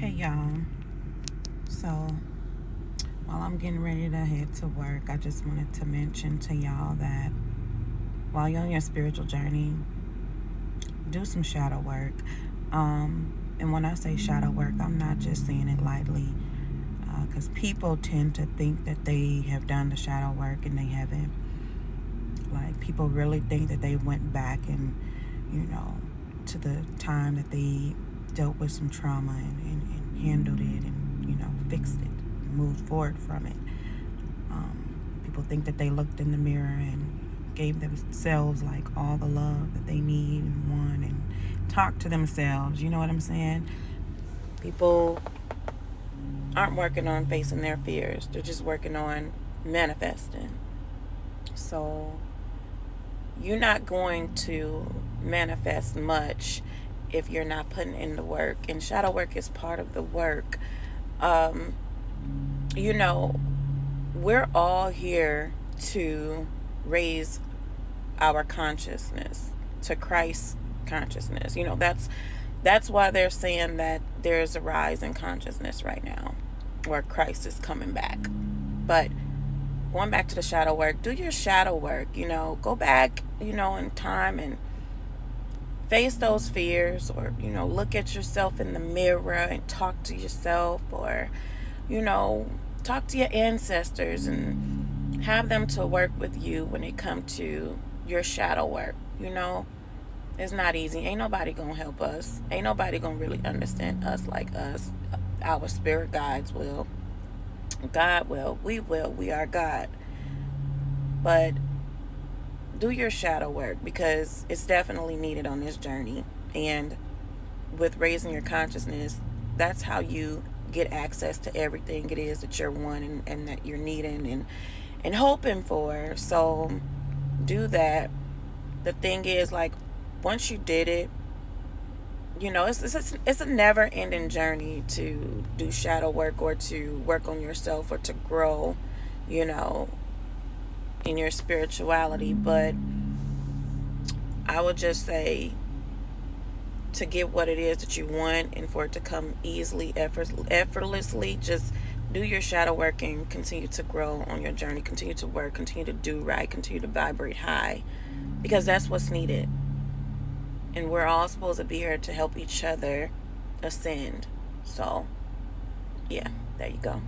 Hey y'all, so while I'm getting ready to head to work, I just wanted to mention to y'all that while you're on your spiritual journey, do some shadow work. And when I say shadow work, I'm not just saying it lightly, because people tend to think that they have done the shadow work and they haven't. Like, people really think that they went back and, to the time that they dealt with some trauma and handled it and, fixed it, moved forward from it. People think that they looked in the mirror and gave themselves like all the love that they need and want and talked to themselves. You know what I'm saying? People aren't working on facing their fears. They're just working on manifesting. So you're not going to manifest much if you're not putting in the work. And shadow work is part of the work. We're all here to raise our consciousness to Christ's consciousness. That's why they're saying that there's a rise in consciousness right now, where Christ is coming back. But going back to the shadow work, do your shadow work. Go back, in time and face those fears, or look at yourself in the mirror and talk to yourself, or talk to your ancestors and have them to work with you when it comes to your shadow work. It's not easy. Ain't nobody gonna help us. Ain't nobody gonna really understand us like us. Our spirit guides will. God will. We will. We are God. But do your shadow work, because it's definitely needed on this journey. And with raising your consciousness, that's how you get access to everything it is that you're wanting and that you're needing and hoping for. So do that. The thing is, like, once you did it, it's a never ending journey to do shadow work or to work on yourself or to grow, in your spirituality. But I would just say, to get what it is that you want and for it to come easily, effortlessly, just do your shadow work and continue to grow on your journey. Continue to work, continue to do right, continue to vibrate high, because that's what's needed. And we're all supposed to be here to help each other ascend. So, yeah, there you go.